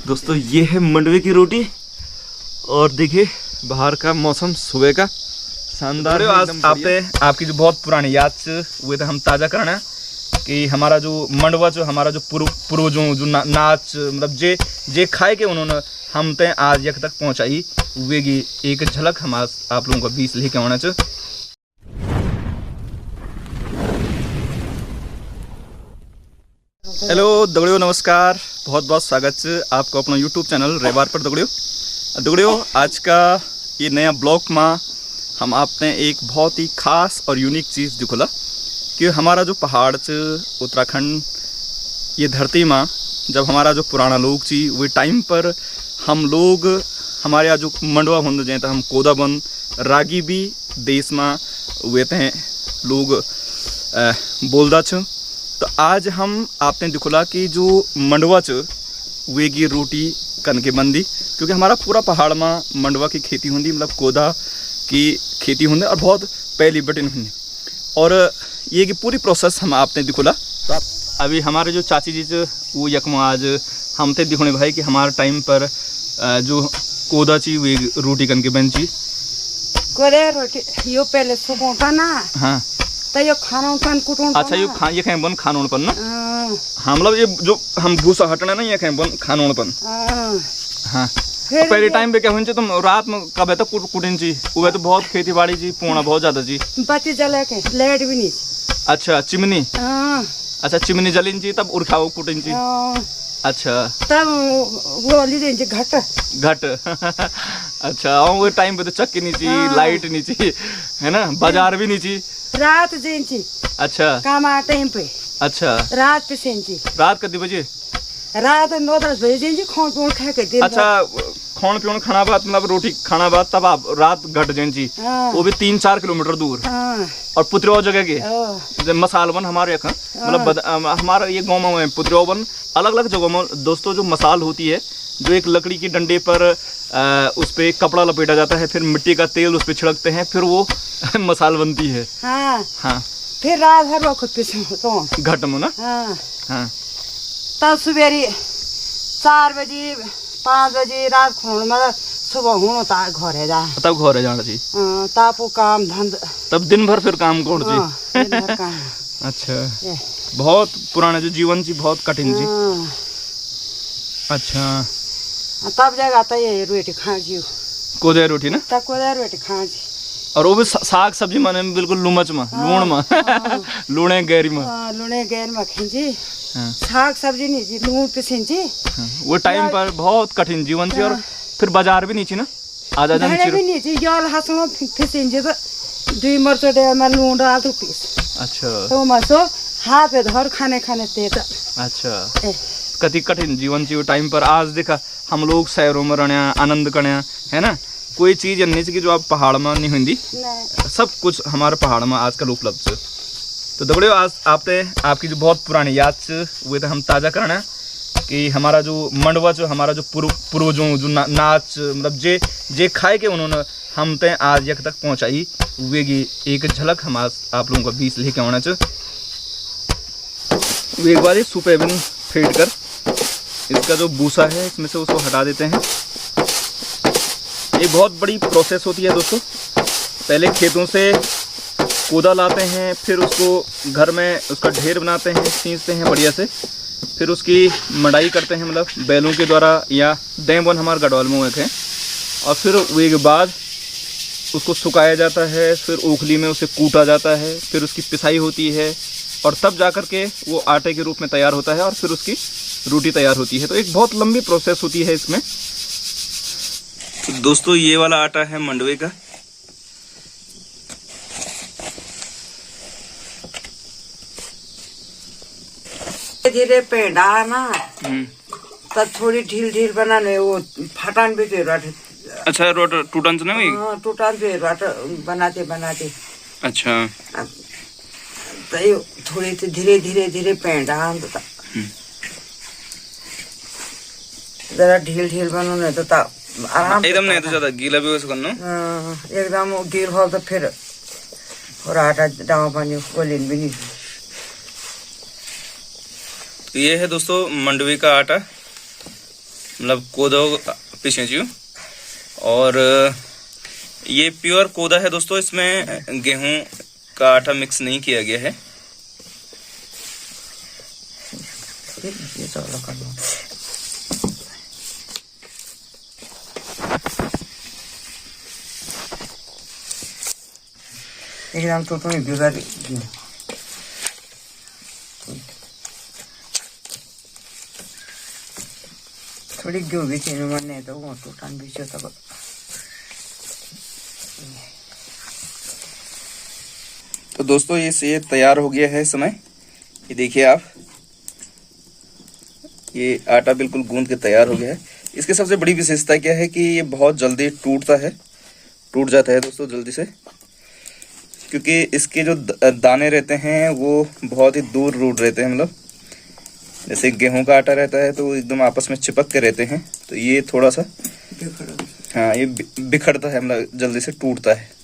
दोस्तों ये है मंडवे की रोटी और देखिए बाहर का मौसम सुबह का शानदार है। आज आपकी जो बहुत पुरानी याद हुए थे हम ताज़ा करना कि हमारा जो मंडवा जो हमारा जो पूर्वजों जो नाच मतलब जे खाए के उन्होंने हम ते आज यक तक पहुंचाई वेगी एक झलक हम आज आप लोगों को बीच लेके आना चाहिए। हेलो दगड़ियों, नमस्कार, बहुत बहुत स्वागत है आपको अपना यूट्यूब चैनल रेबार पर। दगड़ियों आज का ये नया ब्लॉग में हम आपने एक बहुत ही खास और यूनिक चीज़ दिखला कि हमारा जो पहाड़ उत्तराखंड ये धरती में जब हमारा जो पुराना लोग थी वो टाइम पर हम लोग हमारे यहाँ जो मंडवा बंद जाए तो हम कोदा बंद रागी भी देश में हुए थे लोग बोलदा छ। तो आज हम आपने दिखला कि जो मंडवा च वे की रोटी कन के बंदी, क्योंकि हमारा पूरा पहाड़ में मंडवा की खेती होंगी, मतलब कोदा की खेती होंगी और बहुत पहली बटन होंगी और ये की पूरी प्रोसेस हम आपने दिखला। तो आप अभी हमारे जो चाची जी वो यकमा आज हम थे दिखने भाई कि हमारे टाइम पर जो कोदा ची वे रोटी कन के बन ची कोदा रोटी यो पहले सुबह का ना। हाँ तो ये खाना कन कुटुन। अच्छा ये कहीं बन खानों पन ना। हाँ मतलब ये जो हम भूसा हटना ना ये कहीं बन खानों पन। हाँ पहले टाइम पे क्या हुई तुम रात में कब है तो कुटिन ची वो तो बहुत खेती बाड़ी जी पूर्णा बहुत ज्यादा जी बत्ती जला के लाइट भी नहीं। अच्छा चिमनी। अच्छा चिमनी जलिन जी तब उर्खाओ कुटिन जी। अच्छा तब वो ली देंगे घट अच्छा वो टाइम पे तो चक्की नहीं थी, लाइट नहीं थी, है ना, बाजार भी नहीं थी, रात जेंची। अच्छा काम आ टाइम पे। अच्छा रात पे सेंची। रात कितने बजे? रात 9-10 बजे जेंची खान पीन खा के दिन। अच्छा खान पीन खाना बाद मतलब रोटी खाना बाद तब आप रात घट जेंची वो भी 3-4 किलोमीटर दूर और पुत्रियो जगह के मसाल बन हमारे यहाँ मतलब हमारा ये गाँव में पुत्रियो बन अलग अलग जगहों में दोस्तों जो मसाल होती है जो एक लकड़ी की डंडे पर उस पे कपड़ा लपेटा जाता है, फिर मिट्टी का तेल उस पे छिड़कते हैं, फिर वो मसाल बनती है। हाँ फिर रात भर खुद पे घट में ना। हाँ तब सवेरे 4 बजे 5 बजे रात खोण मतलब सुबह होना था घरे जा तब घरे जाना जी तापो काम धंध तब दिन भर फिर काम कर जी। अच्छा बहुत पुराना जो जीवन जी बहुत कठिन जी। अच्छा तब जगह तो ये रोटी खा जी कोदे रोटी ना तब कोदे रोटी खा जी और वो भी साग सब्जी माने बिल्कुल लुमच में लूण में लूणे गैरी में लूणे गैर में खींची साग सब्जी नहीं जी लूण पे सिंची। वो टाइम पर बहुत कठिन जीवन थी और फिर बाजार भी नहीं थी ना आजा जान भी नहीं थी यार हसनो फिसिंजे तो 2 मरचो डे में लूण डाल तो पीस। अच्छा तो मसो हाथ पे धर खाने ते तो। अच्छा कति कठिन जीवन थी वो टाइम पर। आज देखा हम लोग शहरों में रहने आनंद करने है ना, कोई चीज़ नहीं की जो आप पहाड़ में नहीं होंगी, सब कुछ हमारे पहाड़ में आजकल उपलब्ध है। तो दगड़ियों आज आपकी जो बहुत पुरानी याद हुए थे हम ताज़ा करना कि हमारा जो मंडवा जो हमारा जो पूर्वजों जो नाच मतलब जे खाए के उन्होंने हम ते आज यक तक पहुँचाई वेगी एक झलक हम आज आप लोगों का बीच लेके आना चाहिए। वो एक बार सुपे बिन फेंट कर इसका जो भूसा है इसमें से उसको हटा देते हैं। ये बहुत बड़ी प्रोसेस होती है दोस्तों। पहले खेतों से कोदा लाते हैं, फिर उसको घर में उसका ढेर बनाते हैं, सींचते हैं बढ़िया से, फिर उसकी मड़ाई करते हैं मतलब बैलों के द्वारा या डेमवन हमारे गढ़वाल में हैं, और फिर वो के बाद उसको सुखाया जाता है, फिर ओखली में उसे कूटा जाता है, फिर उसकी पिसाई होती है और तब जा कर के वो आटे के रूप में तैयार होता है और फिर उसकी रोटी तैयार होती है। तो एक बहुत लंबी प्रोसेस होती है इसमें। तो दोस्तों ये वाला आटा है मंडवे का। धीरे पेंडा ना तब थोड़ी ढील बनाने वो फटान भी दे रहा। अच्छा रोट टूटन ना वही। हाँ टूटन भी बनाते। अच्छा तो थोड़ी सी धीरे पेंडा जरा ढील बनाने तो आराम एकदम नहीं तो ज्यादा गीला भी हो सकना। एकदम गील हो तो फिर और आटा डावा पानी कोलिन भी नहीं। ये है दोस्तों मंडवी का आटा मतलब कोदो पीछे जी। और ये प्योर कोदा है दोस्तों, इसमें गेहूं का आटा मिक्स नहीं किया गया है। एकदम तो तुम्हें बिगाड़ थोड़ी जो भी चीज मन तो वो टूटान भी तब। तो दोस्तों ये तैयार हो गया है इस समय। ये देखिए आप, ये आटा बिल्कुल गूंद के तैयार हो गया है। इसकी सबसे बड़ी विशेषता क्या है कि ये बहुत जल्दी टूट जाता है दोस्तों जल्दी से, क्योंकि इसके जो दाने रहते हैं वो बहुत ही दूर रूट रहते हैं। मतलब जैसे गेहूं का आटा रहता है तो वो एकदम आपस में चिपक के रहते हैं, तो ये थोड़ा सा हाँ ये बिखरता है, मतलब जल्दी से टूटता है।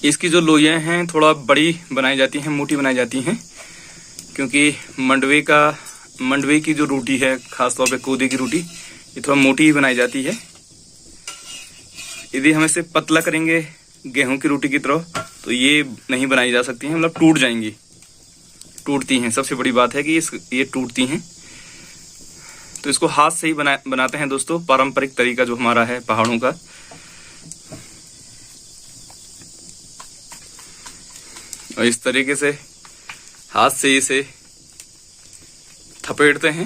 इसकी जो लोइयां हैं थोड़ा बड़ी बनाई जाती हैं, मोटी बनाई जाती हैं, क्योंकि मंडवे की जो रोटी है, खासतौर पे कोदे की रोटी, ये थोड़ा मोटी ही बनाई जाती है। यदि हम इसे पतला करेंगे गेहूं की रोटी की तरह तो ये नहीं बनाई जा सकती हैं, मतलब टूट जाएंगी, टूटती हैं। सबसे बड़ी बात है कि ये टूटती हैं। तो इसको हाथ से ही बनाते हैं दोस्तों, पारंपरिक तरीका जो हमारा है पहाड़ों का। और इस तरीके से हाथ से इसे थपेड़ते हैं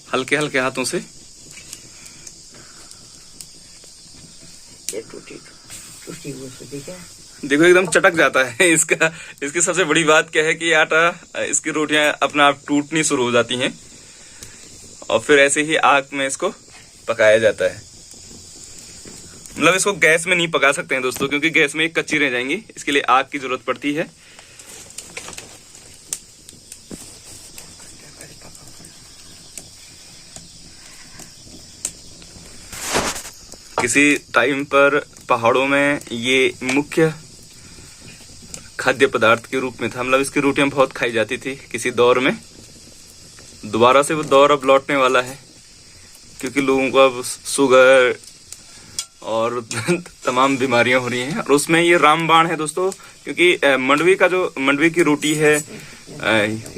हल्के हल्के हाथों से। देखो एकदम चटक जाता है इसकी सबसे बड़ी बात क्या है कि आटा, इसकी रोटियां अपना आप टूटनी शुरू हो जाती हैं और फिर ऐसे ही आग में इसको पकाया जाता है। मतलब इसको गैस में नहीं पका सकते हैं दोस्तों, क्योंकि गैस में कच्ची रह जाएंगी। इसके लिए आग की जरूरत पड़ती है। किसी टाइम पर पहाड़ों में ये मुख्य खाद्य पदार्थ के रूप में था। मतलब इसकी रोटियां बहुत खाई जाती थी किसी दौर में। दोबारा से वो दौर अब लौटने वाला है, क्योंकि लोगों को अब शुगर और तमाम बीमारियां हो रही हैं। और उसमें ये रामबाण है दोस्तों, क्योंकि मंडवे की रोटी है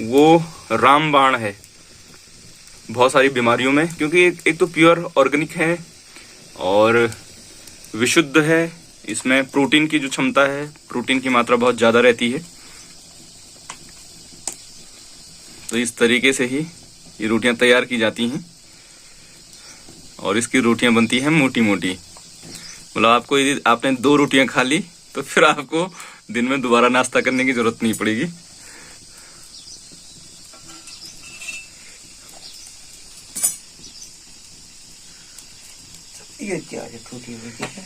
वो रामबाण है बहुत सारी बीमारियों में, क्योंकि एक तो प्योर ऑर्गेनिक है और विशुद्ध है। इसमें प्रोटीन की जो क्षमता है, प्रोटीन की मात्रा बहुत ज्यादा रहती है। तो इस तरीके से ही ये रोटियां तैयार की जाती हैं और इसकी रोटियां बनती हैं मोटी मोटी। मतलब आपको यदि आपने 2 रोटियां खा ली तो फिर आपको दिन में दोबारा नाश्ता करने की जरूरत नहीं पड़ेगी।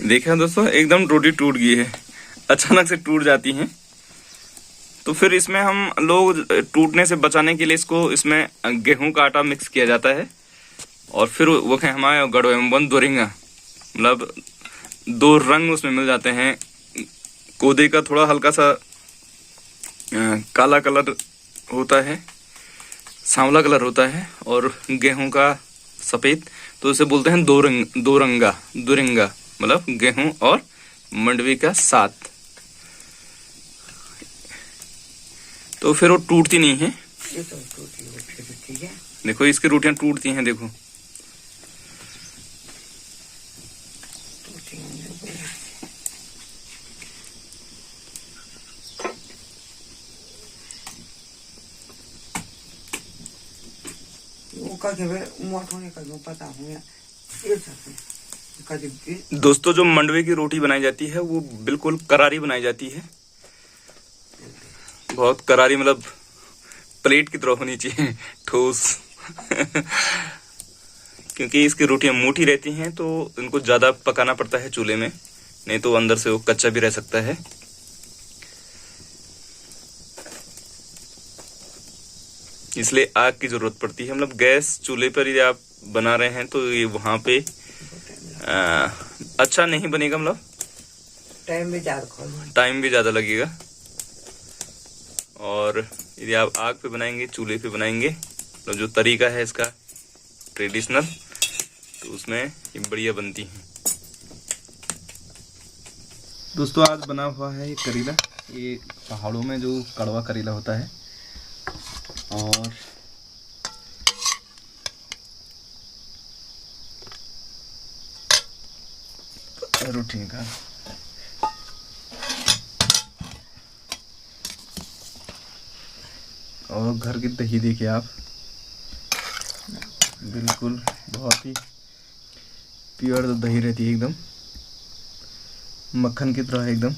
देखा दोस्तों, एकदम रोटी टूट गई है, अचानक से टूट जाती हैं। तो फिर इसमें हम लोग टूटने से बचाने के लिए इसमें गेहूं का आटा मिक्स किया जाता है और फिर वो हमारे गढ़वन दोरिंगा, मतलब 2 रंग उसमें मिल जाते हैं। कोदे का थोड़ा हल्का सा काला कलर होता है, सांवला कलर होता है, और गेहूं का सफेद। तो उसे बोलते हैं दोरिंगा, मतलब गेहूं और मंडवी का साथ। तो फिर वो टूटती नहीं है। देखो इसकी रोटियां टूटती हैं, देखो दोस्तों। जो मंडवे की रोटी बनाई जाती है वो बिल्कुल करारी बनाई जाती है, बहुत करारी, मतलब प्लेट की तरह होनी चाहिए, ठोस क्योंकि इसकी रोटियां मोटी रहती हैं तो इनको ज्यादा पकाना पड़ता है चूल्हे में, नहीं तो अंदर से वो कच्चा भी रह सकता है। इसलिए आग की जरूरत पड़ती है। मतलब गैस चूल्हे पर यदि आप बना रहे हैं तो ये वहां पे अच्छा नहीं बनेगा, मतलब टाइम भी ज्यादा लगेगा और यदि आप आग पे बनाएंगे, चूल्हे पे बनाएंगे, तो जो तरीका है इसका ट्रेडिशनल, तो उसमें ये बढ़िया बनती हैं। दोस्तों आज बना हुआ है ये करेला, ये पहाड़ों में जो कड़वा करेला होता है। और रोटी का और घर की दही देखिए आप, बिल्कुल बहुत ही प्योर दही रहती है, एकदम मक्खन की तरह एकदम।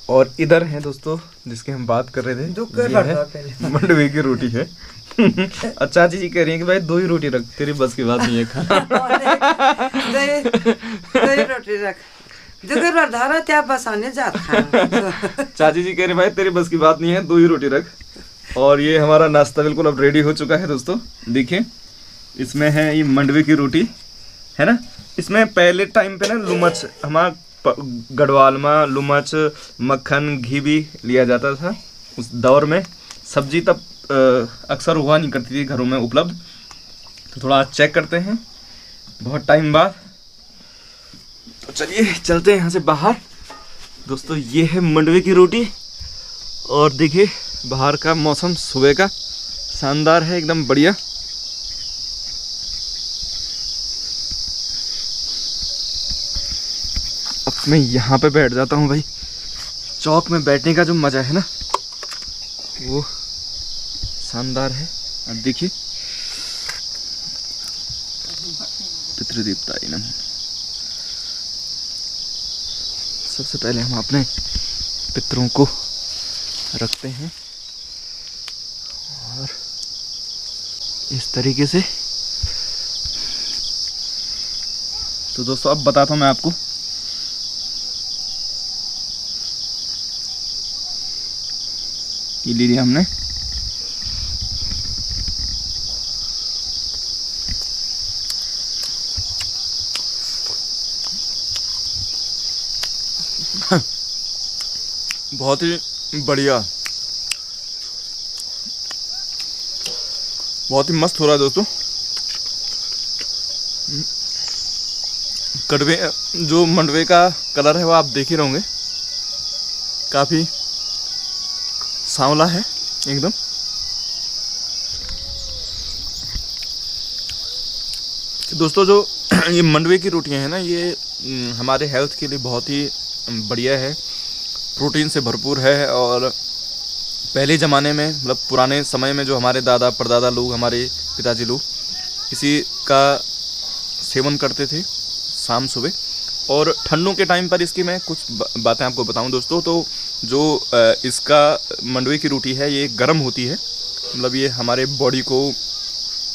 और इधर है दोस्तों जिसकी हम बात कर रहे थे, ये है मंडवे की रोटी है। और चाची जी कह रही है कि भाई 2 ही रोटी रख, तेरी बस की बात नहीं है खाना। दही रोटी रख, धारा त्या बसाने जाता। चाची जी कह रहे भाई तेरी बस की बात नहीं है, 2 ही रोटी रख। और ये हमारा नाश्ता बिल्कुल अब रेडी हो चुका है दोस्तों। देखिए इसमें है ये मंडवे की रोटी है ना। इसमें पहले टाइम पे ना लुमच, हमारा गढ़वाल में लुमच, मक्खन, घी भी लिया जाता था उस दौर में। सब्जी तब अक्सर हुआ नहीं करती थी घरों में उपलब्ध। तो थोड़ा चेक करते हैं बहुत टाइम बाद। तो चलिए चलते हैं यहाँ से बाहर। दोस्तों ये है मंडवे की रोटी और देखिए बाहर का मौसम सुबह का शानदार है, एकदम बढ़िया। अब मैं यहाँ पे बैठ जाता हूँ भाई। चौक में बैठने का जो मज़ा है ना वो शानदार है। अब देखिए पितृदेवता नमः। सबसे पहले हम अपने पितरों को रखते हैं और इस तरीके से। तो दोस्तों अब बताता हूँ मैं आपको, ये ले लिया हमने। बहुत ही बढ़िया, बहुत ही मस्त हो रहा है दोस्तों। कड़वे जो मंडवे का कलर है वो आप देख ही रहोगे, काफ़ी सांवला है एकदम। दोस्तों जो ये मंडवे की रोटियां हैं ना, ये हमारे हेल्थ के लिए बहुत ही बढ़िया है, प्रोटीन से भरपूर है। और पहले ज़माने में मतलब पुराने समय में जो हमारे दादा परदादा लोग, हमारे पिताजी लोग इसी का सेवन करते थे शाम सुबह। और ठंडों के टाइम पर इसकी मैं कुछ बातें आपको बताऊं दोस्तों। तो जो इसका मंडवे की रोटी है ये गर्म होती है, मतलब ये हमारे बॉडी को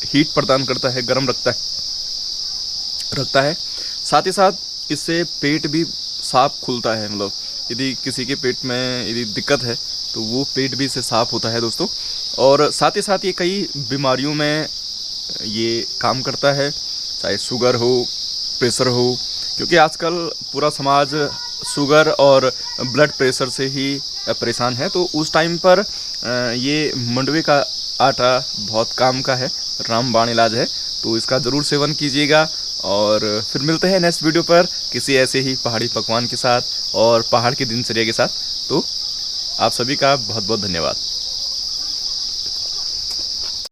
हीट प्रदान करता है, गर्म रखता है। साथ ही साथ इससे पेट भी साफ खुलता है, मतलब यदि किसी के पेट में यदि दिक्कत है तो वो पेट भी इससे साफ होता है दोस्तों। और साथ ही साथ ये कई बीमारियों में ये काम करता है, चाहे शुगर हो, प्रेशर हो, क्योंकि आजकल पूरा समाज शुगर और ब्लड प्रेशर से ही परेशान है। तो उस टाइम पर ये मंडवे का आटा बहुत काम का है, रामबाण इलाज है। तो इसका ज़रूर सेवन कीजिएगा। और फिर मिलते हैं नेक्स्ट वीडियो पर किसी ऐसे ही पहाड़ी पकवान के साथ और पहाड़ की दिनचर्या के साथ। तो आप सभी का बहुत बहुत धन्यवाद।